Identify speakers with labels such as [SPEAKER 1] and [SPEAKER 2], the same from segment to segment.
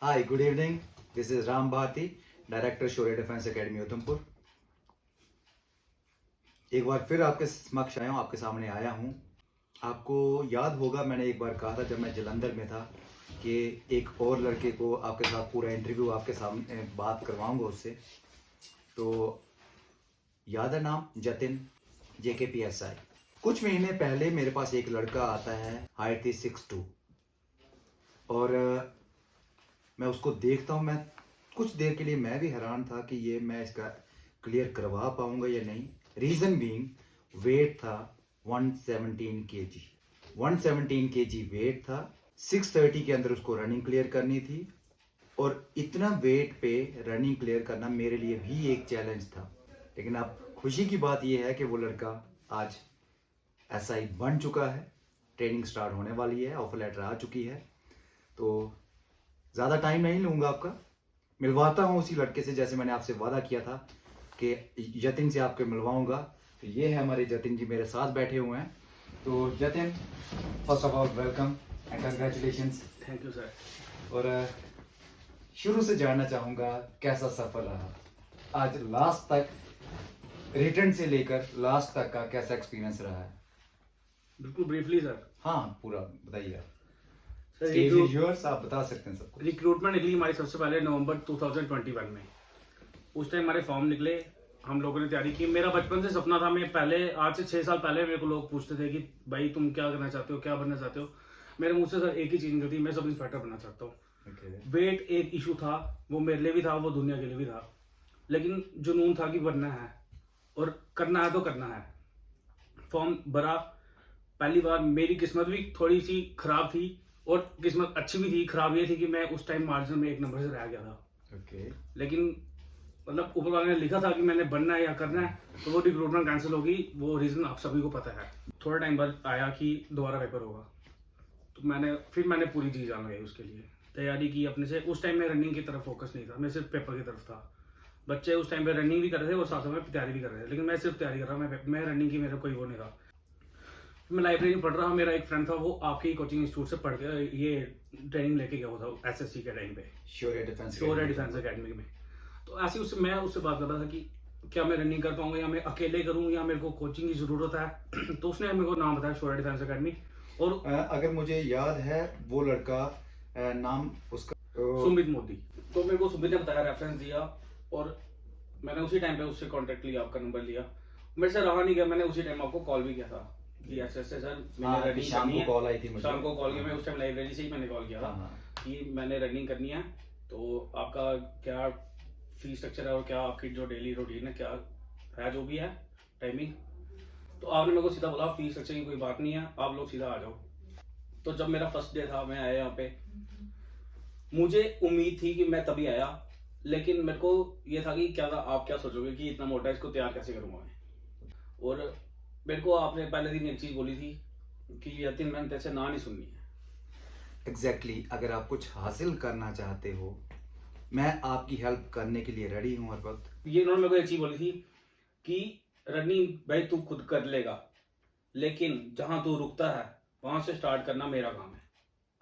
[SPEAKER 1] Hi, good evening. This is Ram Bharti, director Shaurya defence academy Udhampur. एक बार फिर आपके समक्ष आया हूँ, आपके सामने आया हूँ। आपको याद होगा मैंने एक बार कहा था जब मैं जलंधर में था कि एक और लड़के को आपके साथ पूरा इंटरव्यू आपके सामने बात करवाऊंगा उससे। तो याद है नाम? जतिन, JKPSI। कुछ महीने पहले मेरे पास एक लड़का आता है, हाइट थी 6'2", और मैं उसको देखता हूँ। मैं कुछ देर के लिए मैं भी हैरान था कि ये मैं इसका क्लियर करवा पाऊंगा या नहीं। रीजन बीइंग वेट था 117 kg। 117 kg वेट था। 6:30 के अंदर उसको रनिंग क्लियर करनी थी, और इतना वेट पे रनिंग क्लियर करना मेरे लिए भी एक चैलेंज था। लेकिन अब खुशी की बात यह है कि वो लड़का आज SI बन चुका है। ट्रेनिंग स्टार्ट होने वाली है, ऑफर लेटर आ चुकी है। तो ज़्यादा टाइम नहीं लूँगा आपका, मिलवाता हूँ उसी लड़के से जैसे मैंने आपसे वादा किया था कि जतिन से आपके मिलवाऊंगा। तो ये है हमारे जतिन जी, मेरे साथ बैठे हुए हैं। तो Jatin, first of all welcome and congratulations.
[SPEAKER 2] Thank you sir.
[SPEAKER 1] और शुरू से जानना चाहूँगा कैसा सफ़र रहा आज लास्ट तक, रिटर्न से लेकर लास्ट तक का कैसा एक्सपीरियंस रहा है?
[SPEAKER 2] बिल्कुल ब्रीफली सर।
[SPEAKER 1] हाँ, पूरा बताइए।
[SPEAKER 2] सर
[SPEAKER 1] स्टेज इज योर्स, आप बता सकते हैं सबको।
[SPEAKER 2] रिक्रूटमेंट निकली हमारी सबसे पहले नवंबर 2021 में। उस टाइम हमारे फॉर्म निकले, हम लोगों ने तैयारी की। मेरा बचपन से सपना था, मैं पहले आज से 6 साल पहले मेरे को लोग पूछते थे कि भाई तुम क्या करना चाहते हो, क्या बनना चाहते हो। मेरे मुंह से सर एक ही चीज निकलती, मैं सब इंस्पेक्टर बनना चाहता हूँ। वेट एक इशू था, वो मेरे लिए भी था, वो दुनिया के लिए भी था, लेकिन जुनून था कि बनना है और करना है तो करना है। फॉर्म भरा, पहली बार। मेरी किस्मत भी थोड़ी सी खराब थी और किस्मत अच्छी भी थी। खराब ये थी कि मैं उस टाइम मार्जिन में 1 नंबर से रह गया था। लेकिन मतलब ऊपर वाले ने लिखा था कि मैंने बनना है या करना है, तो वो रिक्रूटमेंट कैंसिल होगी। वो रीजन आप सभी को पता है। थोड़ा टाइम बाद आया कि दोबारा पेपर होगा, तो मैंने पूरी चीज जान गई, उसके लिए तैयारी की अपने से। उस टाइम में रनिंग की तरफ फोकस नहीं था, मैं सिर्फ पेपर की तरफ था। बच्चे उस टाइम पे रनिंग भी कर रहे थे और साथ में तैयारी भी कर रहे थे, लेकिन मैं सिर्फ तैयारी कर रहा। मैं रनिंग की मेरा कोई वो नहीं था। मैं लाइब्रेरी में पढ़ रहा। मेरा एक फ्रेंड था, वो आपके ही कोचिंग इंस्टीट्यूट से पढ़ के ये ट्रेनिंग लेके गया हुआ था SSC के टाइम पे, शौर्य डिफेंस एकेडमी में। तो ऐसे उससे मैं उससे बात कर रहा था कि क्या मैं रनिंग कर पाऊंगा या मैं अकेले करूं या मेरे को कोचिंग की जरूरत है। तो उसने मेरे को नाम बताया शौर्य डिफेंस एकेडमी। और
[SPEAKER 1] अगर मुझे याद है वो लड़का, नाम उसका
[SPEAKER 2] सुमित मोदी। तो मेरे को सुमित ने बताया, रेफरेंस दिया, और मैंने उसी टाइम पे उससे कांटेक्ट लिया, आपका नंबर लिया। मेरे से रहा नहीं गया, मैंने उसी टाइम आपको कॉल भी किया था कि ऐसे ऐसे सर मैंने रनिंग
[SPEAKER 1] शाम को कॉल आई थी मुझे।
[SPEAKER 2] शाम को कॉल किया, मैं उस टाइम लाइब्रेरी से ही मैंने कॉल किया था कि मैंने रनिंग करनी है, तो आपका क्या फी स्ट्रक्चर है और क्या आपकी जो डेली रूटीन है, क्या है, जो भी है टाइमिंग। तो आपने मेरे को सीधा बोला फी स्ट्रक्चर की कोई बात नहीं है, आप लोग सीधा आ जाओ। तो जब मेरा फर्स्ट डे था, मैं आया यहाँ पे, मुझे उम्मीद थी कि मैं तभी आया, लेकिन मेरे को ये था कि क्या था, आप क्या सोचोगे कि इतना मोटा इसको तैयार कैसे करूंगा मैं। और मेरे को आपने पहले दिन एक चीज बोली थी कि यतिन मैंने तेरे से ना नहीं सुननी है।
[SPEAKER 1] एग्जैक्टली अगर आप कुछ हासिल करना चाहते हो, मैं आपकी हेल्प करने के लिए रेडी हूँ हर वक्त।
[SPEAKER 2] ये इन्होंने मेरे को एक चीज बोली थी कि रनिंग भाई तू खुद कर लेगा, लेकिन जहां तू रुकता है वहां से स्टार्ट करना मेरा काम है।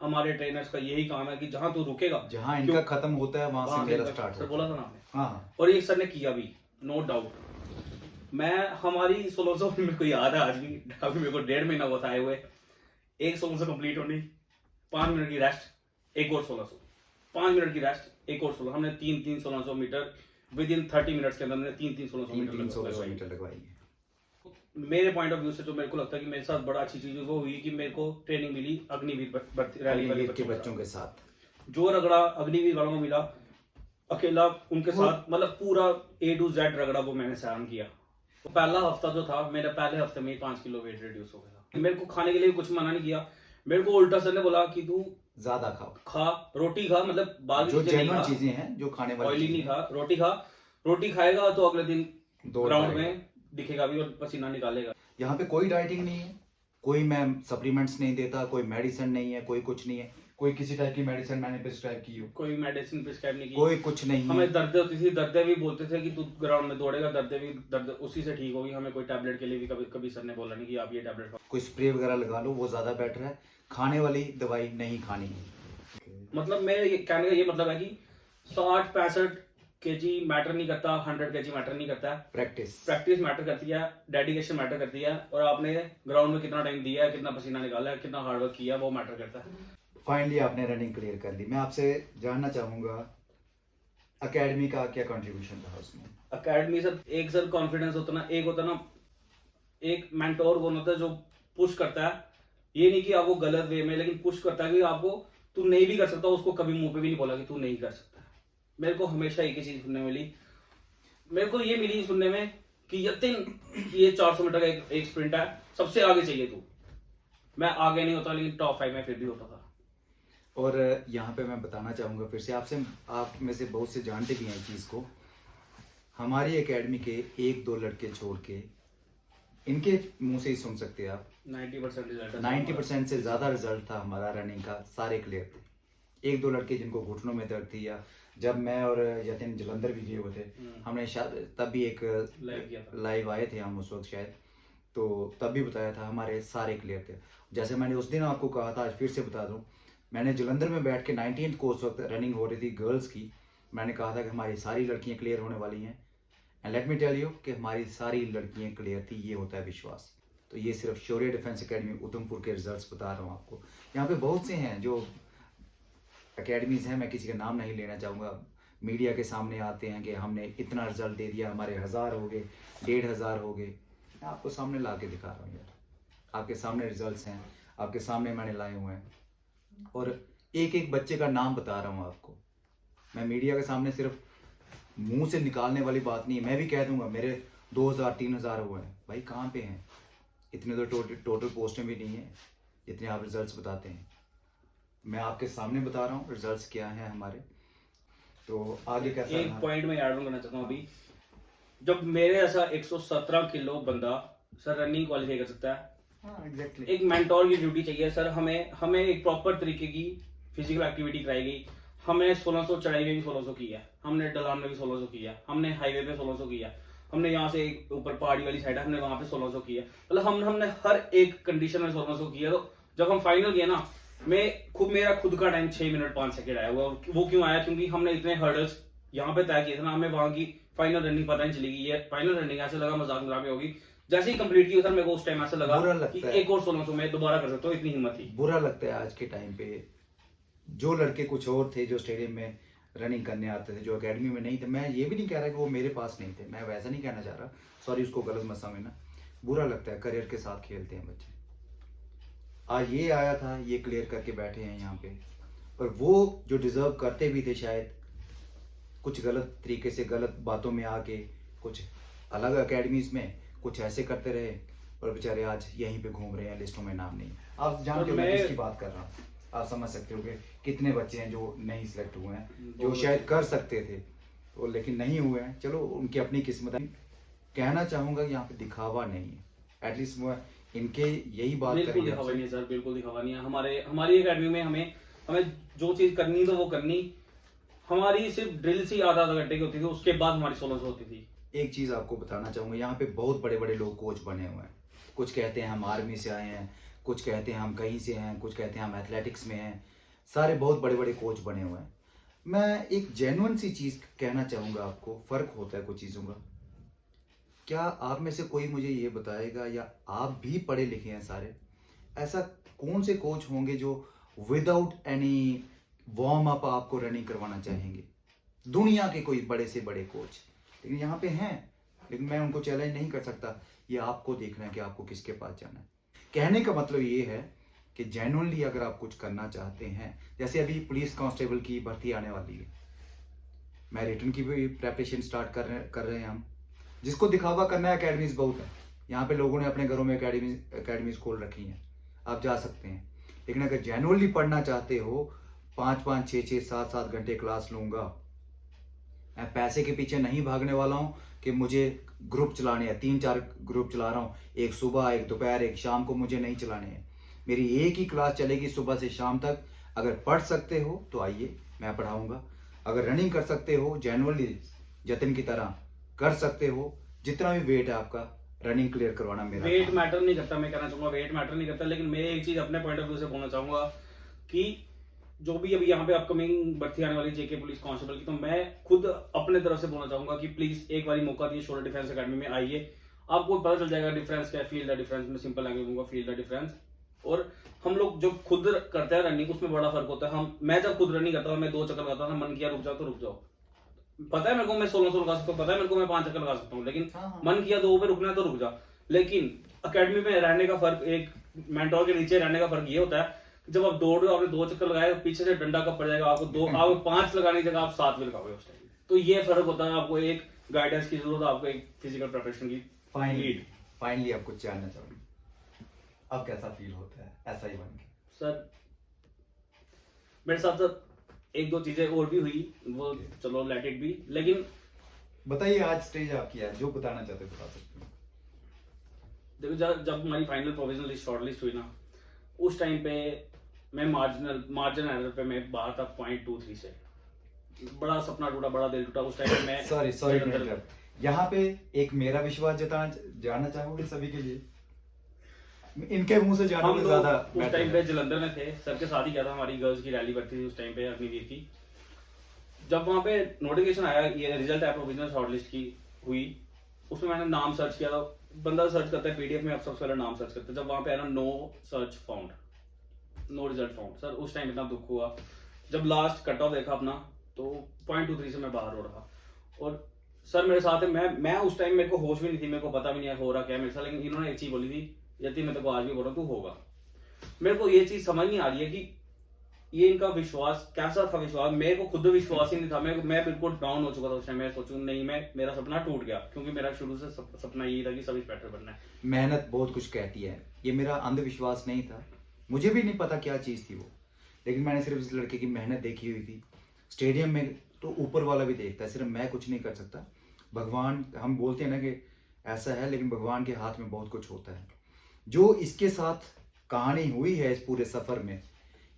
[SPEAKER 2] हमारे ट्रेनर्स का यही काम है कि जहां तू रुकेगा,
[SPEAKER 1] जहां इनका खत्म होता है वहां से मेरा स्टार्ट होता है।
[SPEAKER 2] बोला था ना आपने?
[SPEAKER 1] हाँ।
[SPEAKER 2] और ये सर ने किया भी, नो डाउट। मैं हमारी 1600 मेरे को याद है आज भी, अभी मेरे को 1.5 महीना हुआ था आए हुए। एक 1600 कंप्लीट होनी, 5 मिनट की रेस्ट, एक और 1600, 5 मिनट की रेस्ट, एक और 1600। हमने 3-3 1600 मीटर विद इन 30 मिनट्स के अंदर हमने 3-3 1600 मीटर लगवाई। मेरे पॉइंट ऑफ व्यू से जो मेरे को लगता है कि मेरे साथ बड़ा अच्छी चीज वो हुई कि मेरे को ट्रेनिंग मिली अग्निवीर रैली
[SPEAKER 1] के बच्चों के साथ।
[SPEAKER 2] जो रगड़ा अग्निवीर वालों को मिला, अकेला उनके साथ, मतलब पूरा A to Z रगड़ा वो मैंने सहन किया। तो पहला हफ्ता जो था, मेरा पहले हफ्ते में 5 किलो वेट रिड्यूस हो गया था। मेरे को खाने के लिए कुछ मना नहीं किया। मेरे को उल्टा सर ने बोला कि तू
[SPEAKER 1] ज्यादा
[SPEAKER 2] खा, रोटी खा, मतलब बाकी
[SPEAKER 1] जो जेन्युइन चीजें हैं जो खाने वाली,
[SPEAKER 2] ऑयली नहीं खा, रोटी खा। रोटी खाएगा तो अगले दिन ग्राउंड में दिखेगा भी और पसीना निकालेगा।
[SPEAKER 1] यहाँ पे कोई डाइटिंग नहीं है, कोई मैं सप्लीमेंट्स नहीं देता, कोई मेडिसिन नहीं है, कोई कुछ नहीं है, कोई किसी टाइप की मेडिसिन मैंने प्रिस्क्राइब की हो,
[SPEAKER 2] कोई मेडिसिन प्रिस्क्राइब नहीं की,
[SPEAKER 1] कोई कुछ नहीं।
[SPEAKER 2] हमें दर्द होती थी, दर्द भी बोलते थे कि तू ग्राउंड में दौड़ेगा, दर्द उसी से ठीक होगी। हमें कोई टैबलेट के लिए भी कभी सर ने बोला नहीं कि आप ये टैबलेट खाओ।
[SPEAKER 1] कोई स्प्रे वगैरह लगा लो, वो ज्यादा बेटर है। खाने वाली दवाई नहीं खानी है।
[SPEAKER 2] मतलब मेरे कहने का ये मतलब है कि 60-65 केजी मैटर नहीं करता, 100 केजी मैटर नहीं करता है। प्रैक्टिस मैटर करती है, डेडिकेशन मैटर करती है, और आपने ग्राउंड में कितना टाइम दिया है, कितना पसीना निकाला है, कितना हार्डवर्क किया है, वो मैटर करता है।
[SPEAKER 1] फाइनली आपने रनिंग क्लियर कर ली। मैं आपसे जानना चाहूंगा एकेडमी का क्या कंट्रीब्यूशन रहा उसमें?
[SPEAKER 2] अकेडमी सर, एक सर कॉन्फिडेंस होता ना, एक होता ना, एक मेंटोर कौन होता है जो पुश करता है, ये नहीं कि आपको गलत वे में, लेकिन पुश करता है कि आपको, तू नहीं भी कर सकता, उसको कभी मुंह पे भी नहीं बोला कि तू नहीं कर सकता। मेरे को हमेशा एक ही चीज सुनने मिली, मेरे को ये मिली सुनने में कि यतिन, ये 400 मीटर का एक स्प्रिंट है, सबसे आगे चाहिए तू। मैं आगे नहीं होता, लेकिन टॉप 5 में फिर भी होता था।
[SPEAKER 1] और यहाँ पे मैं बताना चाहूँगा फिर से आपसे, आप में से बहुत से जानते भी हैं इस चीज़ को, हमारी एकेडमी के 1-2 लड़के छोड़ के, इनके मुंह से ही सुन सकते हैं आप,
[SPEAKER 2] 90% रिजल्ट,
[SPEAKER 1] 90% से ज़्यादा रिजल्ट था हमारा रनिंग का, सारे क्लियर थे। 1-2 लड़के जिनको घुटनों में दर्द थी, या जब मैं और यतिन जलंधर भी गए हुए थे, हमने शायद तब भी एक लाइव आए थे हम उस वक्त शायद, तो तब भी बताया था हमारे सारे क्लियर थे। जैसे मैंने उस दिन आपको कहा था, आज फिर से बता दूं, मैंने जलंधर में बैठ के 19th को उस वक्त रनिंग हो रही थी गर्ल्स की, मैंने कहा था कि हमारी सारी लड़कियां क्लियर होने वाली हैं, and let me tell you कि हमारी सारी लड़कियां क्लियर थी। ये होता है विश्वास। तो ये सिर्फ शौर्य डिफेंस एकेडमी उधमपुर के रिजल्ट्स बता रहा हूँ आपको। यहाँ पे बहुत से हैं जो एकेडमीज हैं, मैं किसी का नाम नहीं लेना चाहूँगा, मीडिया के सामने आते हैं कि हमने इतना रिजल्ट दे दिया, हमारे 1000 हो गए, 1500 हो गए। मैं आपको सामने ला के दिखा रहा हूँ यार, आपके सामने रिजल्ट्स हैं, आपके सामने मैंने लाए हुए हैं, और एक एक बच्चे का नाम बता रहा हूँ आपको। मैं मीडिया के सामने सिर्फ मुंह से निकालने वाली बात नहीं है, मैं भी कह दूंगा मेरे 2000-3000 हुए हैं। भाई कहाँ पे हैं? इतने तो टोटल पोस्टें भी नहीं है जितने आप रिजल्ट्स बताते हैं। मैं आपके सामने बता रहा हूँ रिजल्ट्स क्या हैं हमारे। तो आगे कैसा?
[SPEAKER 2] एक पॉइंट में ऐड ऑन करना चाहता हूँ अभी, जब मेरे ऐसा 117 किलो बंदा सर रनिंग क्वालिफाई कर सकता है,
[SPEAKER 1] एग्जैक्टली,
[SPEAKER 2] एक मेंटोर की ड्यूटी चाहिए सर। हमें एक प्रॉपर तरीके की फिजिकल एक्टिविटी कराई गई। हमने 1600 चढ़ाई में भी 1600 किया, हमने ढलान में भी 1600 किया, हमने हाईवे पे 1600 किया, हमने यहाँ से ऊपर पहाड़ी वाली साइड है, हमने वहां पे 1600 किया। मतलब हमने हर एक कंडीशन में 1600 किया। तो जब हम फाइनल किया ना, मेरा खुद का टाइम 6 मिनट 5 सेकंड आया हुआ। वो क्यों आया? क्योंकि हमने इतने हर्डल्स यहाँ पे तय किए थे ना, हमें वहां की फाइनल रनिंग पता नहीं चलेगी। ये फाइनल रनिंग ऐसे लगा मजाक में होगी। जैसे ही कंप्लीट की सर, मेरे को उस टाइम ऐसा लगा कि एक और 1600 में दोबारा कर सकता हूँ, इतनी हिम्मत थी।
[SPEAKER 1] बुरा लगता है आज के टाइम पे जो लड़के कुछ और थे जो स्टेडियम में रनिंग करने आते थे, जो एकेडमी में नहीं थे। मैं ये भी नहीं कह रहा कि वो मेरे पास नहीं थे, मैं वैसा नहीं कहना चाह रहा, सॉरी उसको गलत मत समझना। बुरा लगता है, करियर के साथ खेलते हैं बच्चे। आज ये आया था, ये क्लियर करके बैठे हैं यहाँ पे, और वो जो डिजर्व करते भी थे शायद, कुछ गलत तरीके से गलत बातों में आके कुछ अलग एकेडमीज में कुछ ऐसे करते रहे, और बेचारे आज यहीं पे घूम रहे हैं, लिस्टों में नाम नहीं। आप जानते हो मैं किसकी बात कर रहा हूँ, आप समझ सकते हो कि कितने बच्चे हैं जो नहीं सिलेक्ट हुए हैं, जो शायद कर सकते थे तो लेकिन नहीं हुए हैं। चलो उनकी अपनी किस्मत है। कहना चाहूंगा यहाँ पे दिखावा नहीं है, एटलीस्ट वो इनके यही बात
[SPEAKER 2] बिल्कुल दिखावा नहीं है सर, बिल्कुल दिखावा नहीं है। हमारी एकेडमी में हमें जो चीज करनी तो वो करनी। हमारी सिर्फ ड्रिल से आधा घंटे की होती थी, उसके बाद हमारी 1600 होती थी।
[SPEAKER 1] एक चीज आपको बताना चाहूंगा, यहाँ पे बहुत बड़े बड़े लोग कोच बने हुए हैं। कुछ कहते हैं हम आर्मी से आए हैं, कुछ कहते हैं हम कहीं से हैं, कुछ कहते हैं हम एथलेटिक्स में हैं। सारे बहुत बड़े बड़े कोच बने हुए हैं। मैं एक जेन्युइन सी चीज कहना चाहूंगा आपको, फर्क होता है कुछ चीजों का। क्या आप में से कोई मुझे ये बताएगा, या आप भी पढ़े लिखे हैं सारे, ऐसा कौन से कोच होंगे जो विदाउट एनी वार्म अप आपको रनिंग करवाना चाहेंगे? दुनिया के कोई बड़े से बड़े कोच, लेकिन यहाँ पे हैं, लेकिन मैं उनको चैलेंज नहीं कर सकता। ये आपको देखना है कि आपको किसके पास जाना है। कहने का मतलब ये है कि जेन्युइनली अगर आप कुछ करना चाहते हैं, जैसे अभी पुलिस कांस्टेबल की भर्ती आने वाली है, मैं रिटर्न की भी प्रेपरेशन स्टार्ट कर रहे हैं हम। जिसको दिखावा करना है, एकेडमीज बहुत है यहाँ पे, लोगों ने अपने घरों में एकेडमीज खोल रखी हैं, आप जा सकते हैं। लेकिन अगर जेन्युइनली पढ़ना चाहते हो, 5-5, 6-6, 7-7 घंटे क्लास लूंगा। मैं पैसे के पीछे नहीं भागने वाला हूँ कि मुझे ग्रुप चलाने हैं, 3-4 ग्रुप चला रहा हूँ, एक सुबह, एक दोपहर, एक शाम को मुझे नहीं चलाने हैं। मेरी एक ही क्लास चलेगी सुबह से शाम तक। अगर पढ़ सकते हो तो आइए, मैं पढ़ाऊंगा। अगर रनिंग कर सकते हो, जेन्युइनली जतिन की तरह कर सकते हो, जितना भी वेट है आपका, रनिंग क्लियर करवाना मेरा
[SPEAKER 2] वेट मैटर नहीं करता। मैं कहना चाहूंगा वेट मैटर नहीं करता, लेकिन मैं एक चीज अपने पॉइंट ऑफ व्यू से बोलना चाहूंगा कि जो भी अभी यहाँ पे अपकमिंग भर्ती आने वाली जेके पुलिस कांस्टेबल की, तो मैं खुद अपने तरफ से बोलना चाहूंगा कि प्लीज एक बार मौका दिए, शोल्डर डिफेंस अकेडमी में आइए, आपको पता चल जाएगा डिफरेंस क्या है, फील द डिफरेंस में सिंपल लैंग्वेज दूंगा, फील द डिफरेंस। और हम लोग जो खुद करते हैं रनिंग, उसमें बड़ा फर्क होता है। मैं जब खुद रनिंग करता हूँ, मैं 2 चक्कर लगाता हूँ, मन किया रुक जाओ तो रुक जाओ, पता है मेरे को मैं 1600 लगा सकता हूँ, पता है मेरे को मैं 5 चक्कर लगा सकता हूँ, लेकिन मन किया 2 पे रुकना है तो रुक जा। लेकिन अकेडमी में रहने का फर्क, एक मेंटोर के नीचे रहने का फर्क ये होता है कि जब आप दौड़ रहे हो, आपने 2 चक्कर लगाए, पीछे से डंडा कब पड़ जाएगा आपको, आप 5 लगाने की जगह आप 7 भी लगाओगे उस टाइम। तो ये फर्क होता है, आपको एक गाइडेंस की जरूरत है, आपको एक फिजिकल प्रिपरेशन की।
[SPEAKER 1] फाइनली आपको जानना चाहूंगा अब कैसा फील होता है ऐसा ही बन के?
[SPEAKER 2] सर मेरे साथ तो 1-2 चीजें और भी हुई, वो चलो लेट इट बी, लेकिन
[SPEAKER 1] बताइए आज स्टेज आपकी है, जो बताना चाहते हो बता सकते हो।
[SPEAKER 2] देखो जब हमारी final provisional list short list हुई ना, उस टाइम पे मैं मार्जिन एरर पे मैं बाहर था 0.23 से। बड़ा सपना टूटा, बड़ा दिल टूटा उस टाइम पे। मैं
[SPEAKER 1] सॉरी यहाँ पे एक मेरा विश्वास जानना चाहूंगी सभी के लिए, इनके मुंह से जानोगे ज्यादा।
[SPEAKER 2] उस टाइम पे जलंधर में थे, सर के साथ ही किया था, हमारी गर्ल्स की रैली बढ़ती थी उस टाइम पे अग्निवीर की। जब वहां पे नोटिफिकेशन आया, ये रिजल्ट है प्रोविजनल शॉर्टलिस्ट की हुई, उसमें मैंने नाम सर्च किया था। बंदा सर्च करता है पीडीएफ में, आप सबसे पहले नाम सर्च करते हैं। जब वहां पे आया ना, no search found, no result found, sir उस टाइम इतना दुख हुआ। जब लास्ट कट ऑफ देखा अपना, तो 0.23 से मैं बाहर हो रहा। और सर मेरे साथ है, मैं उस टाइम मेरे को होश भी नहीं थी, मेरे को पता भी नहीं हो रहा क्या मेरे साथ, लेकिन इन्होंने एक चीज बोली थी, यदि मैं तेको आज भी बोल रहा हूँ, तू होगा। मेरे को ये चीज समझ नहीं आ रही है कि ये इनका विश्वास कैसा था। विश्वास, मेरे को खुद विश्वास ही नहीं था। मैं बिल्कुल डाउन हो चुका था उस टाइम। मैं सोचूं नहीं, मेरा सपना टूट गया, क्योंकि मेरा शुरू से सपना यही था कि सब इंस्पेक्टर बनना है।
[SPEAKER 1] मेहनत बहुत कुछ कहती है, ये मेरा अंधविश्वास नहीं था, मुझे भी नहीं पता क्या चीज थी वो, लेकिन मैंने सिर्फ इस लड़के की मेहनत देखी हुई थी। स्टेडियम में तो ऊपर वाला भी देखता है, सिर्फ मैं कुछ नहीं कर सकता। भगवान, हम बोलते हैं ना कि ऐसा है, लेकिन भगवान के हाथ में बहुत कुछ होता है। जो इसके साथ कहानी हुई है इस पूरे सफर में,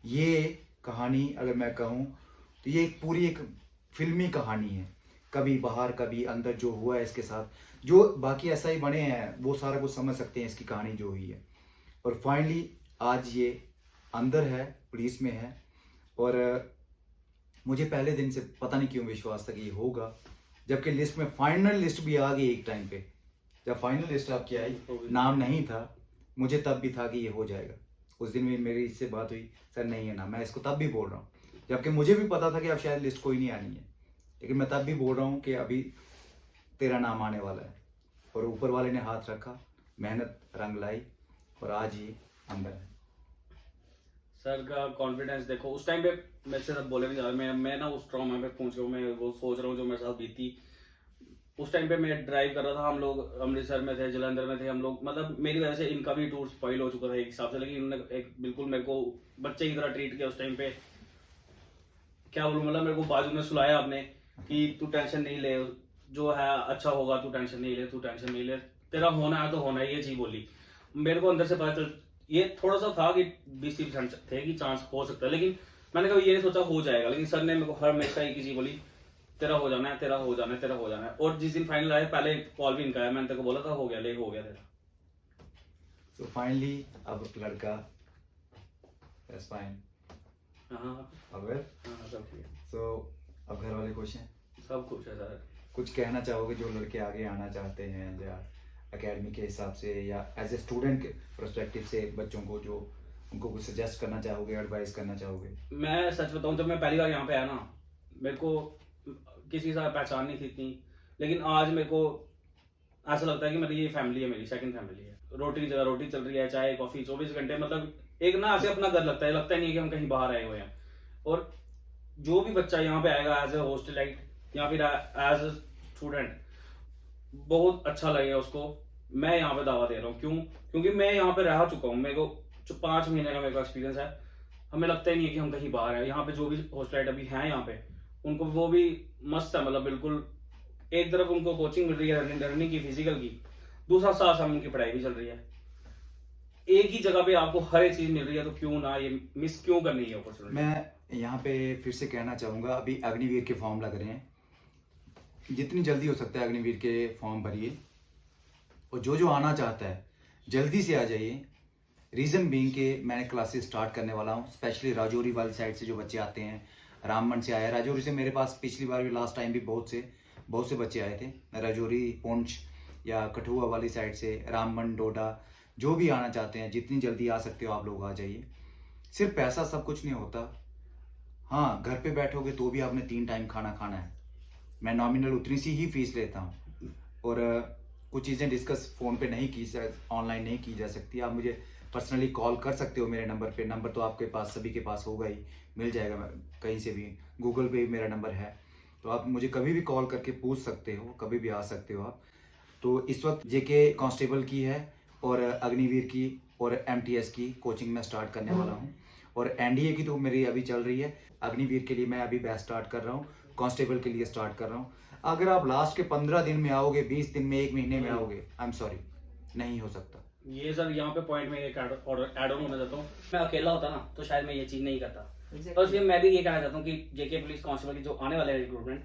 [SPEAKER 1] ये कहानी अगर मैं कहूँ तो ये एक फिल्मी कहानी है। कभी बाहर कभी अंदर जो हुआ है इसके साथ, जो बाकी ऐसा ही बने हैं वो सारा कुछ समझ सकते हैं इसकी कहानी जो हुई है। और फाइनली आज ये अंदर है, पुलिस में है। और मुझे पहले दिन से पता नहीं क्यों विश्वास था कि ये होगा, जबकि लिस्ट में फाइनल लिस्ट भी आ गई एक टाइम पे। जब फाइनल लिस्ट आपकी आई, नाम नहीं था, मुझे तब भी था कि ये हो जाएगा। उस दिन भी मेरी इससे बात हुई, सर नहीं है ना, मैं इसको तब भी बोल रहा हूँ, जबकि मुझे भी पता था कि अब शायद लिस्ट कोई नहीं आनी है, लेकिन मैं तब भी बोल रहा हूँ कि अभी तेरा नाम आने वाला है। और ऊपर वाले ने हाथ रखा, मेहनत रंग लाई, और आज ये अंदर है।
[SPEAKER 2] सर का कॉन्फिडेंस देखो, उस टाइम पे मेरे से बोले नहीं जा रहा, मैं ना उस ट्रॉमा पे पहुंच गया हूं। मैं वो सोच रहा हूँ जो मेरे साथ बीती। उस टाइम पे मैं ड्राइव कर रहा था, हम लोग अमृतसर में थे, जलंधर में थे हम लोग। मतलब मेरी वजह से इनका भी टूर स्पॉइल हो चुका था एक हिसाब से, लेकिन इन्होंने एक बिल्कुल मेरे को बच्चे की तरह ट्रीट किया उस टाइम पे। क्या बोलूं, मतलब मेरे को बाजू में सुलाया आपने कि तू टेंशन नहीं ले, जो है अच्छा होगा, तू टेंशन नहीं ले, तू टेंशन नहीं ले, तेरा होना है तो होना है, ये चीज बोली। मेरे को अंदर से पता चल, ये थोड़ा सा था कि 20% थे कि चांस हो सकता है, लेकिन मैंने कभी ये नहीं सोचा हो जाएगा। लेकिन सर ने मेरे को हर हमेशा एक ही चीज बोली, तेरा हो जाना है, तेरा हो जाना है, तेरा हो जाना है। और जिस दिन फाइनल आया, पहले कॉल भी इनका आया, मैंने तेरे को बोला था हो गया, ले हो गया तेरा।
[SPEAKER 1] तो फाइनली अब लड़का फाइन,
[SPEAKER 2] हाँ
[SPEAKER 1] अवेयर,
[SPEAKER 2] सब ठीक है।
[SPEAKER 1] सो अब घर वाले खुश हैं?
[SPEAKER 2] सब कुछ है सर।
[SPEAKER 1] कुछ कहना चाहोगे जो लड़के आगे आना चाहते हैं, या एकेडमी के हिसाब से, या एज ए स्टूडेंट के पर्सपेक्टिव से बच्चों को, जो उनको कुछ सजेस्ट करना चाहोगे, एडवाइस करना चाहोगे?
[SPEAKER 2] मैं सच बताऊं, जब मैं पहली बार यहाँ पे आया ना, मेरे को किसी से पहचान नहीं थी इतनी, लेकिन आज मेरे को ऐसा लगता है कि मेरी ये फैमिली है, मेरी सेकंड फैमिली है। रोटी की जगह रोटी चल रही है, चाय कॉफी 24 घंटे, मतलब एक ना ऐसे अपना घर लगता है नहीं कि हम कहीं बाहर आए हुए हैं। और जो भी बच्चा यहाँ पे आएगा एज ए हॉस्टलाइट या फिर एज ए स्टूडेंट, बहुत अच्छा लगेगा उसको। मैं यहाँ पे दावा दे रहा हूँ, क्योंकि मैं यहाँ पे रह चुका हूँ। मेरे को 5 महीने का मेरे को एक्सपीरियंस है। हमें लगता ही नहीं है कि हम कहीं बाहर हैं। यहाँ पे जो भी हॉस्टलाइट अभी हैं यहाँ पे, उनको वो भी मस्त है, मतलब बिल्कुल। एक तरफ उनको कोचिंग मिल रही है रनिंग की, फिजिकल की, दूसरा साथ साथ उनकी पढ़ाई भी चल रही है। एक ही जगह पे आपको हर एक चीज मिल रही है, तो क्यों ना ये मिस क्यों करनी है अपॉर्चुनिटी।
[SPEAKER 1] मैं यहाँ पे फिर से कहना चाहूँगा, अभी अग्निवीर के फॉर्म लग रहे हैं, जितनी जल्दी हो सकता है अग्निवीर के फॉर्म भरिए, और जो आना चाहता है जल्दी से आ जाइए। रीज़न बीइंग कि मैंने क्लासेस स्टार्ट करने वाला हूँ, स्पेशली राजौरी वाली साइड से जो बच्चे आते हैं, रामबन से आए, राजौरी से मेरे पास पिछली बार भी लास्ट टाइम भी बहुत से बच्चे आए थे, राजौरी, पुंछ या कठुआ वाली साइड से, रामबन, डोडा, जो भी आना चाहते हैं जितनी जल्दी आ सकते हो आप लोग आ जाइए। सिर्फ पैसा सब कुछ नहीं होता। हाँ, घर पे बैठोगे तो भी आपने 3 टाइम खाना खाना है। मैं नॉमिनल उतनी सी ही फीस लेता हूँ और कुछ चीज़ें डिस्कस फ़ोन पे नहीं की ऑनलाइन नहीं की जा सकती। आप मुझे पर्सनली कॉल कर सकते हो मेरे नंबर पे। नंबर तो आपके पास सभी के पास होगा ही, मिल जाएगा कहीं से भी, गूगल पे भी मेरा नंबर है। तो आप मुझे कभी भी कॉल करके पूछ सकते हो, कभी भी आ सकते हो आप। तो इस वक्त जेके कांस्टेबल की है और अग्निवीर की और एमटीएस की कोचिंग में स्टार्ट करने वाला हूँ और एनडीए की तो मेरी अभी चल रही है। अग्निवीर के लिए मैं अभी बैच स्टार्ट कर रहा हूँ, कांस्टेबल के लिए स्टार्ट कर रहा हूँ। अगर आप लास्ट के 15 दिन में आओगे, 20 दिन में, 1 महीने में आओगे, आई एम सॉरी, नहीं हो सकता।
[SPEAKER 2] ये सर यहाँ पे पॉइंट में एक ऐड ऑन होना चाहता हूँ। मैं अकेला होता ना तो शायद मैं ये चीज़ नहीं करता। तो इसलिए मैं भी ये कहना चाहता हूँ कि जेके पुलिस कांस्टेबल की जो आने वाले रिक्रूटमेंट,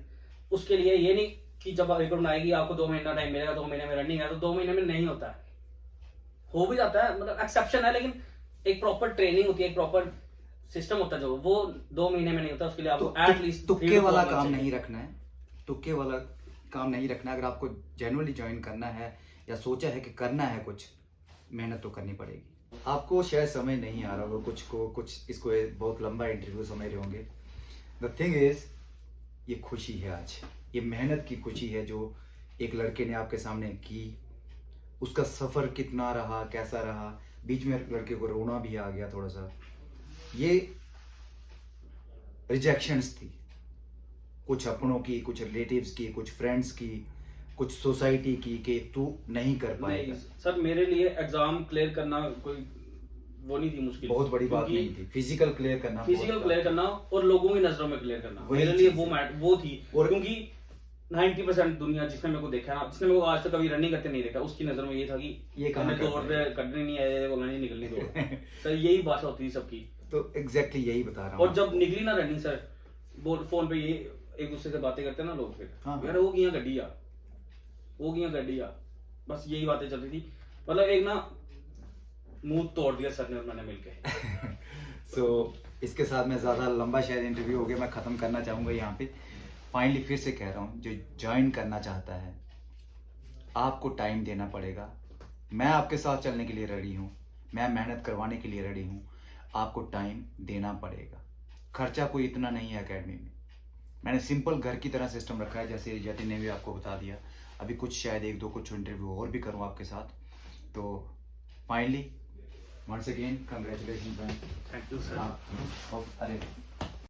[SPEAKER 2] उसके लिए ये नहीं कि जब रिक्रूटमेंट आएगी आपको 2 महीना टाइम मिलेगा, 2 महीने में रनिंग है, तो 2 महीने में नहीं होता है। हो भी जाता है, मतलब एक्सेप्शन है, लेकिन एक प्रॉपर ट्रेनिंग होती है, एक प्रॉपर सिस्टम होता है जो वो 2 महीने में नहीं होता। उसके लिए आपको एटलीस्ट
[SPEAKER 1] तुक्के वाला काम नहीं रखना है, तुक्के वाला काम नहीं रखना है। अगर आपको जेन्युइनली ज्वाइन करना है या सोचा है कि करना है कुछ, मेहनत तो करनी पड़ेगी। आपको शायद समझ नहीं आ रहा होगा कुछ इसको बहुत लंबा इंटरव्यू समझ रहे होंगे। द थिंग इज, ये खुशी है आज, ये मेहनत की खुशी है जो एक लड़के ने आपके सामने की। उसका सफ़र कितना रहा, कैसा रहा, बीच में लड़के को रोना भी आ गया थोड़ा सा। ये रिजेक्शंस थी, कुछ अपनों की, कुछ रिलेटिव्स की, कुछ फ्रेंड्स की, कुछ सोसाइटी की, कि तू नहीं कर पाएगा।
[SPEAKER 2] सर मेरे लिए एग्जाम क्लियर करना कोई वो नहीं थी मुश्किल,
[SPEAKER 1] बहुत बड़ी बात नहीं थी। फिजिकल क्लियर करना
[SPEAKER 2] और लोगों की नजरों में क्लियर करना मेरे लिए वो थी। और क्योंकि 90% दुनिया जिसने मेरे को देखा ना, जिसने मेरे को आज तक कभी रनिंग करते नहीं देखा, उसकी नजर में ये था कि ये दौड़ पे कटने नहीं आए, बोलना नहीं, निकलनी दौड़। सर यही भाषा होती थी सबकी।
[SPEAKER 1] तो एग्जैक्टली यही बता रहा हूँ।
[SPEAKER 2] और जब निकली ना रनिंग सर, फोन पे ये एक दूसरे से बातें करते ना लोग, फिर यार वो किया गड्डी आ, बस यही बातें चल रही थी। मतलब एक ना मुंह तोड़ दिया सर ने और मैंने मिलके।
[SPEAKER 1] सो इसके साथ मैं ज़्यादा लंबा शायद इंटरव्यू हो गया, मैं ख़त्म करना चाहूँगा यहाँ पे। फाइनली फिर से कह रहा हूँ, जो ज्वाइन करना चाहता है आपको टाइम देना पड़ेगा। मैं आपके साथ चलने के लिए रेडी हूँ, मैं मेहनत करवाने के लिए रेडी हूँ। आपको टाइम देना पड़ेगा। खर्चा कोई इतना नहीं है एकेडमी में। मैंने सिंपल घर की तरह सिस्टम रखा है, जैसे जतिन ने भी आपको बता दिया। अभी कुछ शायद 1-2 कुछ इंटरव्यू और भी करूँ आपके साथ। तो finally once again congratulation.
[SPEAKER 2] Thank you sir.
[SPEAKER 1] अरे